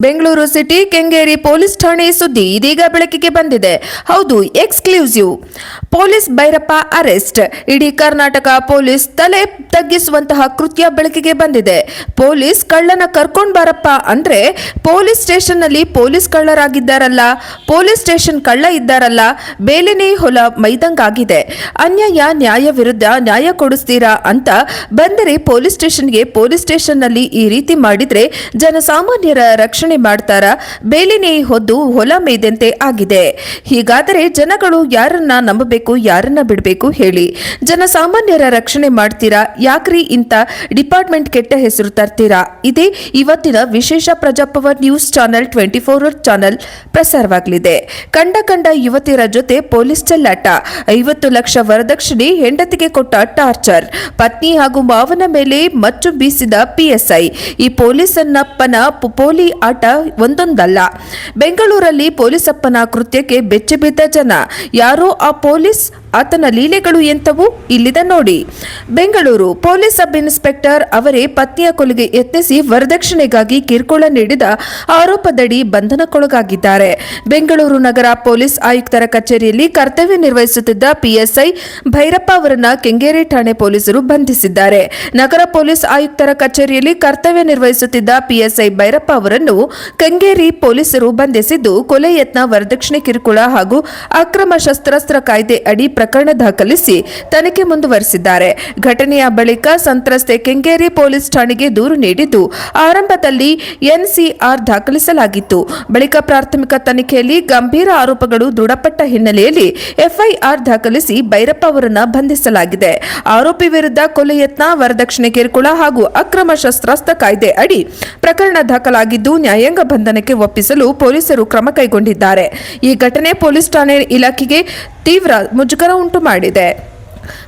Bengaluru city Kengeri police ಠಾಣೆ ಸುದ್ದಿ ಇದೀಗ ಬೆಳಕಿಗೆ ಬಂದಿದೆ. ಹೌದು, ಎಕ್ಸ್ಕ್ಲೂಸಿವ್. Police Bhyrappa arrest. ಇಡೀ ಕರ್ನಾಟಕ ಪೊಲೀಸ್ ತಲೆ ತಗ್ಗಿಸುವಂತಹ ಕೃತ್ಯ ಬೆಳಕಿಗೆ ಬಂದಿದೆ. ಪೊಲೀಸ್ ಕಳ್ಳನ ಕರ್ಕೊಂಡ್ ಬಾರಪ್ಪ ಅಂದ್ರೆ ಪೊಲೀಸ್ ಸ್ಟೇಷನ್ ನಲ್ಲಿ ಪೊಲೀಸ್ ಕಳ್ಳರಾಗಿದ್ದಾರಲ್ಲ, ಪೊಲೀಸ್ ಸ್ಟೇಷನ್ ಕಳ್ಳ ಇದ್ದಾರಲ್ಲ, ಬೇಲಿನೇ ಹೊಲ ಮೈದಂಗಾಗಿದೆ. ಅನ್ಯಾಯ ನ್ಯಾಯ ವಿರುದ್ಧ ನ್ಯಾಯ ಕೊಡಿಸ್ತೀರಾ ಅಂತ ಬಂದರೆ ಪೊಲೀಸ್ ಸ್ಟೇಷನ್ಗೆ ಪೊಲೀಸ್ ಸ್ಟೇಷನ್ ನಲ್ಲಿ ಈ ರೀತಿ ಮಾಡಿದ್ರೆ ಜನಸಾಮಾನ್ಯರ ರಕ್ಷಣೆ ಮಾಡ್ತಾರ? ಬೇಲಿನೇ ಹೊದ್ದು ಹೊಲ ಮೇಯ್ದಂತೆ ಆಗಿದೆ. ಹೀಗಾದರೆ ಜನಗಳು ಯಾರನ್ನ ನಂಬಬೇಕು, ಯಾರನ್ನ ಬಿಡಬೇಕು ಹೇಳಿ? ಜನಸಾಮಾನ್ಯರ ರಕ್ಷಣೆ ಮಾಡ್ತೀರಾ? ಯಾಕ್ರಿ ಇಂಥ ಡಿಪಾರ್ಟ್ಮೆಂಟ್ ಕೆಟ್ಟ ಹೆಸರು ತರ್ತೀರಾ? ಇದೇ ಇವತ್ತಿನ ವಿಶೇಷ ಪ್ರಜಾಪವರ್ ನ್ಯೂಸ್ ಚಾನೆಲ್ 24 ಚಾನೆಲ್ ಪ್ರಸಾರವಾಗಲಿದೆ. ಕಂಡ ಯುವತಿಯರ ಜೊತೆ ಪೊಲೀಸ್ ಚೆಲ್ಲಾಟ, 50 ಲಕ್ಷ ವರದಕ್ಷಿಣೆ, ಹೆಂಡತಿಗೆ ಕೊಟ್ಟ ಟಾರ್ಚರ್, ಪತ್ನಿ ಹಾಗೂ ಮಾವನ ಮೇಲೆ ಮಚ್ಚು ಬೀಸಿದ ಪಿಎಸ್ಐ. ಈ ಪೊಲೀಸನ್ನಪ್ಪನ ಪೋಲಿ ಆಟ ಒಂದೊಂದಲ್ಲ. ಬೆಂಗಳೂರಲ್ಲಿ ಪೊಲೀಸಪ್ಪನ ಕೃತ್ಯಕ್ಕೆ ಬೆಚ್ಚಿಬಿದ್ದ ಜನ. ಯಾರೋ ಆ ಪೊಲೀಸ್, ಆತನ ಲೀಲೆಗಳು ಎಂತವು ಇಲ್ಲಿದೆ ನೋಡಿ. ಬೆಂಗಳೂರು ಪೊಲೀಸ್ ಸಬ್ ಇನ್ಸ್ಪೆಕ್ಟರ್ ಅವರೇ ಪತ್ನಿಯ ಕೊಲೆಗೆ ಯತ್ನಿಸಿ ವರದಕ್ಷಿಣೆಗಾಗಿ ಕಿರುಕುಳ ನೀಡಿದ ಆರೋಪದಡಿ ಬಂಧನಕ್ಕೊಳಗಾಗಿದ್ದಾರೆ. ಬೆಂಗಳೂರು ನಗರ ಪೊಲೀಸ್ ಆಯುಕ್ತರ ಕಚೇರಿಯಲ್ಲಿ ಕರ್ತವ್ಯ ನಿರ್ವಹಿಸುತ್ತಿದ್ದ ಪಿಎಸ್ಐ ಭೈರಪ್ಪ ಅವರನ್ನ ಕೆಂಗೇರಿ ಠಾಣೆ ಪೊಲೀಸರು ಬಂಧಿಸಿದ್ದಾರೆ. ನಗರ ಪೊಲೀಸ್ ಆಯುಕ್ತರ ಕಚೇರಿಯಲ್ಲಿ ಕರ್ತವ್ಯ ನಿರ್ವಹಿಸುತ್ತಿದ್ದ ಪಿಎಸ್ಐ ಭೈರಪ್ಪ ಅವರನ್ನು ಕೆಂಗೇರಿ ಪೊಲೀಸರು ಬಂಧಿಸಿದ್ದು, ಕೊಲೆ ಯತ್ನ, ವರದಕ್ಷಿಣೆ ಕಿರುಕುಳ ಹಾಗೂ ಅಕ್ರಮ ಶಸ್ತ್ರಾಸ್ತ್ರ ಕಾಯ್ದೆ ಅಡಿ ಪ್ರಕರಣ ದಾಖಲಿಸಿ ತನಿಖೆ ಮುಂದುವರೆಸಿದ್ದಾರೆ. ಘಟನೆಯ ಬಳಿಕ ಸಂತ್ರಸ್ತೆ ಕೆಂಗೇರಿ ಪೊಲೀಸ್ ಠಾಣೆಗೆ ದೂರು ನೀಡಿದ್ದು, ಆರಂಭದಲ್ಲಿ ಎನ್ಸಿಆರ್ ದಾಖಲಿಸಲಾಗಿತ್ತು. ಬಳಿಕ ಪ್ರಾಥಮಿಕ ತನಿಖೆಯಲ್ಲಿ ಗಂಭೀರ ಆರೋಪಗಳು ದೃಢಪಟ್ಟ ಹಿನ್ನೆಲೆಯಲ್ಲಿ ಎಫ್ಐಆರ್ ದಾಖಲಿಸಿ ಭೈರಪ್ಪ ಅವರನ್ನು ಬಂಧಿಸಲಾಗಿದೆ. ಆರೋಪಿ ವಿರುದ್ಧ ಕೊಲೆ ಯತ್ನ, ವರದಕ್ಷಿಣೆ ಕಿರುಕುಳ ಹಾಗೂ ಅಕ್ರಮ ಶಸ್ತ್ರಾಸ್ತ್ರ ಕಾಯ್ದೆ ಅಡಿ ಪ್ರಕರಣ ದಾಖಲಾಗಿದ್ದು, ನ್ಯಾಯಾಂಗ ಬಂಧನಕ್ಕೆ ಒಪ್ಪಿಸಲು ಪೊಲೀಸರು ಕ್ರಮ ಕೈಗೊಂಡಿದ್ದಾರೆ. ಈ ಘಟನೆ ಪೊಲೀಸ್ ಠಾಣೆ ಇಲಾಖೆಗೆ ತೀವ್ರ ಮುಜುಗರ ಉಂಟು ಮಾಡಿದೆ.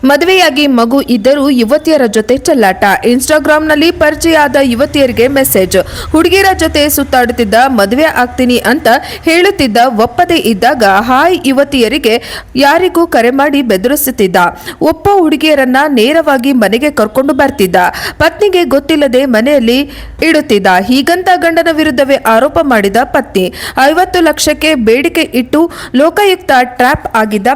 ಮದುವೆಯಾಗಿ ಮಗು ಇದ್ದರೂ ಯುವತಿಯರ ಜೊತೆ ಚೆಲ್ಲಾಟ. ಇನ್ಸ್ಟಾಗ್ರಾಂನಲ್ಲಿ ಪರಿಚಯ ಆದ ಯುವತಿಯರಿಗೆ ಮೆಸೇಜ್. ಹುಡುಗಿಯರ ಜೊತೆ ಸುತ್ತಾಡುತ್ತಿದ್ದ, ಮದುವೆ ಆಗ್ತೀನಿ ಅಂತ ಹೇಳುತ್ತಿದ್ದ, ಒಪ್ಪದೇ ಇದ್ದಾಗ ಹಾಯ್ ಯುವತಿಯರಿಗೆ ಯಾರಿಗೂ ಕರೆ ಮಾಡಿ ಬೆದರಿಸುತ್ತಿದ್ದ. ಒಪ್ಪ ಹುಡುಗಿಯರನ್ನ ನೇರವಾಗಿ ಮನೆಗೆ ಕರ್ಕೊಂಡು ಬರ್ತಿದ್ದ. ಪತ್ನಿಗೆ ಗೊತ್ತಿಲ್ಲದೆ ಮನೆಯಲ್ಲಿ ಇಡುತ್ತಿದ್ದ. ಹೀಗಂತ ಗಂಡನ ವಿರುದ್ಧವೇ ಆರೋಪ ಮಾಡಿದ ಪತ್ನಿ. 50 ಲಕ್ಷಕ್ಕೆ ಬೇಡಿಕೆ ಇಟ್ಟು ಲೋಕಾಯುಕ್ತ ಟ್ರ್ಯಾಪ್ ಆಗಿದ್ದ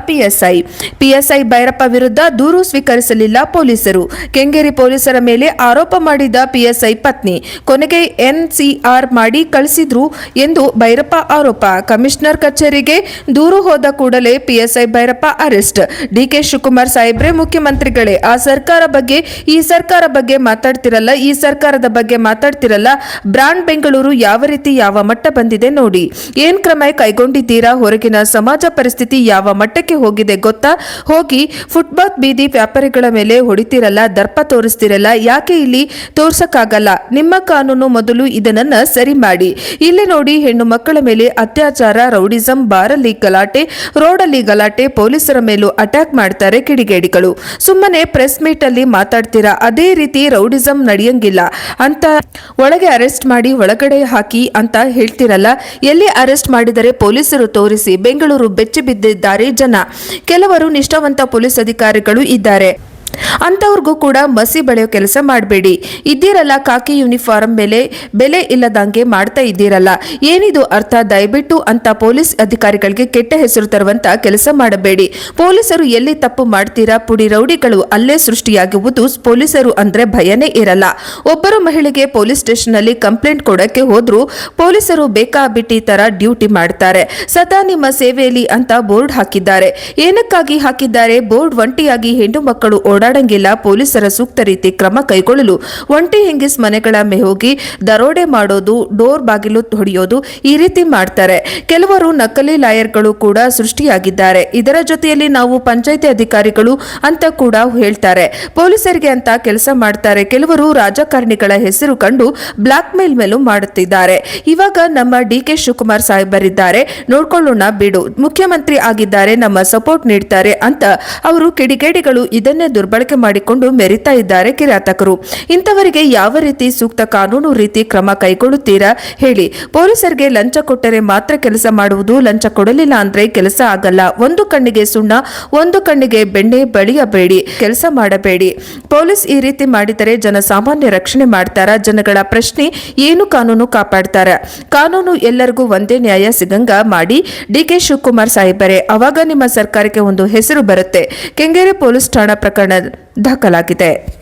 ಪಿಎಸ್ಐ ಭೈರಪ್ಪ ವಿರುದ್ಧ ದೂರು ಸ್ವೀಕರಿಸಲಿಲ್ಲ ಪೊಲೀಸರು. ಕೆಂಗೇರಿ ಪೊಲೀಸರ ಮೇಲೆ ಆರೋಪ ಮಾಡಿದ ಪಿಎಸ್ಐ ಪತ್ನಿ ಕೊನೆಗೆ ಎನ್ಸಿಆರ್ ಮಾಡಿ ಕಳಿಸಿದ್ರು ಎಂದು ಭೈರಪ್ಪ ಆರೋಪ. ಕಮಿಷನರ್ ಕಚೇರಿಗೆ ದೂರು ಹೋದ ಕೂಡಲೇ PSI Bhairappa arrest. DK Shivakumar ಸಾಹೇಬ್ರೆ, ಮುಖ್ಯಮಂತ್ರಿಗಳೇ, ಆ ಸರ್ಕಾರ ಬಗ್ಗೆ ಈ ಸರ್ಕಾರ ಬಗ್ಗೆ ಮಾತಾಡ್ತಿರಲ್ಲ, ಈ ಸರ್ಕಾರದ ಬಗ್ಗೆ ಮಾತಾಡ್ತಿರಲ್ಲ. ಬ್ರಾಂಡ್ ಬೆಂಗಳೂರು ಯಾವ ರೀತಿ ಯಾವ ಮಟ್ಟ ಬಂದಿದೆ ನೋಡಿ. ಏನ್ ಕ್ರಮ ಕೈಗೊಂಡಿದ್ದೀರಾ? ಹೊರಗಿನ ಸಮಾಜ ಪರಿಸ್ಥಿತಿ ಯಾವ ಮಟ್ಟಕ್ಕೆ ಹೋಗಿದೆ ಗೊತ್ತಾ? ಹೋಗಿ ಫುಟ್ಬಾಲ್ ಬೀದಿ ವ್ಯಾಪಾರಿಗಳ ಮೇಲೆ ಹೊಡಿತಿರಲ್ಲ, ದರ್ಪ ತೋರಿಸ್ತಿರಲ್ಲ. ಯಾಕೆ ಇಲ್ಲಿ ತೋರ್ಸಕ್ಕಾಗಲ್ಲ? ನಿಮ್ಮ ಕಾನೂನು ಮೊದಲು ಇದನ್ನ ಸರಿ ಮಾಡಿ. ಇಲ್ಲಿ ನೋಡಿ, ಹೆಣ್ಣು ಮಕ್ಕಳ ಮೇಲೆ ಅತ್ಯಾಚಾರ, ರೌಡಿಸಂ, ಬಾರಲ್ಲಿ ಗಲಾಟೆ, ರೋಡಲ್ಲಿ ಗಲಾಟೆ, ಪೊಲೀಸರ ಮೇಲೂ ಅಟ್ಯಾಕ್ ಮಾಡ್ತಾರೆ ಕಿಡಿಗೇಡಿಗಳು. ಸುಮ್ಮನೆ ಪ್ರೆಸ್ ಮೀಟ್ ಅಲ್ಲಿ ಮಾತಾಡ್ತೀರಾ, ಅದೇ ರೀತಿ ರೌಡಿಸಂ ನಡೆಯಂಗಿಲ್ಲ ಅಂತ ಒಳಗೆ ಅರೆಸ್ಟ್ ಮಾಡಿ ಒಳಗಡೆ ಹಾಕಿ ಅಂತ ಹೇಳ್ತಿರಲ್ಲ. ಎಲ್ಲಿ ಅರೆಸ್ಟ್ ಮಾಡಿದರೆ ಪೊಲೀಸರು ತೋರಿಸಿ. ಬೆಂಗಳೂರು ಬೆಚ್ಚಿ ಬಿದ್ದಿದ್ದಾರೆ ಜನ. ಕೆಲವರು ನಿಷ್ಠಾವಂತ ಪೊಲೀಸ್ ಅಧಿಕಾರಿಗಳು ಇದ್ದಾರೆ, ಅಂತವ್ರಿಗೂ ಕೂಡ ಮಸಿ ಬಳಿಯೋ ಕೆಲಸ ಮಾಡಬೇಡಿ. ಇದ್ದೀರಲ್ಲ ಕಾಕಿ ಯೂನಿಫಾರ್ಮ್ ಮೇಲೆ ಬೆಲೆ ಇಲ್ಲದಂಗೆ ಮಾಡ್ತಾ ಇದ್ದೀರಲ್ಲ, ಏನಿದು ಅರ್ಥ? ದಯವಿಟ್ಟು ಅಂತ ಪೊಲೀಸ್ ಅಧಿಕಾರಿಗಳಿಗೆ ಕೆಟ್ಟ ಹೆಸರು ತರುವಂತ ಕೆಲಸ ಮಾಡಬೇಡಿ. ಪೊಲೀಸರು ಎಲ್ಲಿ ತಪ್ಪು ಮಾಡ್ತೀರಾ? ಪುಡಿ ರೌಡಿಗಳು ಅಲ್ಲೇ ಸೃಷ್ಟಿಯಾಗುವುದು. ಪೊಲೀಸರು ಅಂದ್ರೆ ಭಯನೇ ಇರಲ್ಲ. ಒಬ್ಬರು ಮಹಿಳೆಗೆ ಪೊಲೀಸ್ ಸ್ಟೇಷನ್ ನಲ್ಲಿ ಕಂಪ್ಲೇಂಟ್ ಕೊಡಕ್ಕೆ ಹೋದ್ರು ಪೊಲೀಸರು ಬೇಕಾಬಿಟ್ಟಿ ತರ ಡ್ಯೂಟಿ ಮಾಡ್ತಾರೆ. ಸದಾ ನಿಮ್ಮ ಸೇವೆಯಲ್ಲಿ ಅಂತ ಬೋರ್ಡ್ ಹಾಕಿದ್ದಾರೆ. ಏನಕ್ಕಾಗಿ ಹಾಕಿದ್ದಾರೆ ಬೋರ್ಡ್? ಒಂಟಿಯಾಗಿ ಹೆಣ್ಣು ಮಕ್ಕಳು ಓಡಾಡಂಗಿಲ್ಲ, ಪೊಲೀಸರ ಸೂಕ್ತ ರೀತಿ ಕ್ರಮ ಕೈಗೊಳ್ಳಲು. ಒಂಟಿ ಹೆಂಗಿಸ್ ಮನೆಗಳ ಹೋಗಿ ದರೋಡೆ ಮಾಡೋದು, ಡೋರ್ ಬಾಗಿಲು ಹೊಡೆಯೋದು, ಈ ರೀತಿ ಮಾಡ್ತಾರೆ. ಕೆಲವರು ನಕಲಿ ಲಾಯರ್ಗಳು ಕೂಡ ಸೃಷ್ಟಿಯಾಗಿದ್ದಾರೆ. ಇದರ ಜೊತೆಯಲ್ಲಿ ನಾವು ಪಂಚಾಯಿತಿ ಅಧಿಕಾರಿಗಳು ಅಂತ ಕೂಡ ಹೇಳ್ತಾರೆ. ಪೊಲೀಸರಿಗೆ ಅಂತ ಕೆಲಸ ಮಾಡ್ತಾರೆ. ಕೆಲವರು ರಾಜಕಾರಣಿಗಳ ಹೆಸರು ಕಂಡು ಬ್ಲಾಕ್ ಮೇಲ್ ಮೇಲೂ ಮಾಡುತ್ತಿದ್ದಾರೆ. ಇವಾಗ ನಮ್ಮ ಡಿಕೆ ಶಿವಕುಮಾರ್ ಸಾಹೇಬರಿದ್ದಾರೆ, ನೋಡ್ಕೊಳ್ಳೋಣ ಬಿಡು, ಮುಖ್ಯಮಂತ್ರಿ ಆಗಿದ್ದಾರೆ, ನಮ್ಮ ಸಪೋರ್ಟ್ ನೀಡ್ತಾರೆ ಅಂತ ಅವರು ಕಿಡಿಗೇಡಿಗಳು ಇದನ್ನೇ ದುರ್ಬಳಕೆ ಬಳಕೆ ಮಾಡಿಕೊಂಡು ಮೆರಿತಾ ಇದ್ದಾರೆ ಕಿರಾತಕರು. ಇಂಥವರಿಗೆ ಯಾವ ರೀತಿ ಸೂಕ್ತ ಕಾನೂನು ರೀತಿ ಕ್ರಮ ಕೈಗೊಳ್ಳುತ್ತೀರಾ ಹೇಳಿ. ಪೊಲೀಸರಿಗೆ ಲಂಚ ಕೊಟ್ಟರೆ ಮಾತ್ರ ಕೆಲಸ ಮಾಡುವುದು, ಲಂಚ ಕೊಡಲಿಲ್ಲ ಅಂದ್ರೆ ಕೆಲಸ ಆಗಲ್ಲ. ಒಂದು ಕಣ್ಣಿಗೆ ಸುಣ್ಣ, ಒಂದು ಕಣ್ಣಿಗೆ ಬೆಣ್ಣೆ ಬಳಿಯಬೇಡಿ, ಕೆಲಸ ಮಾಡಬೇಡಿ. ಪೊಲೀಸ್ ಈ ರೀತಿ ಮಾಡಿದರೆ ಜನಸಾಮಾನ್ಯ ರಕ್ಷಣೆ ಮಾಡ್ತಾರ? ಜನಗಳ ಪ್ರಶ್ನೆ ಏನು ಕಾನೂನು ಕಾಪಾಡ್ತಾರ? ಕಾನೂನು ಎಲ್ಲರಿಗೂ ಒಂದೇ ನ್ಯಾಯ ಸಿಗಂಗ ಮಾಡಿ ಡಿಕೆ ಶಿವಕುಮಾರ್ ಸಾಹೇಬರೇ, ಅವಾಗ ನಿಮ್ಮ ಸರ್ಕಾರಕ್ಕೆ ಒಂದು ಹೆಸರು ಬರುತ್ತೆ. ಕೆಂಗೇರಿ ಪೊಲೀಸ್ ಠಾಣಾ ಪ್ರಕರಣ ದಾಖಲಾಗಿದೆ.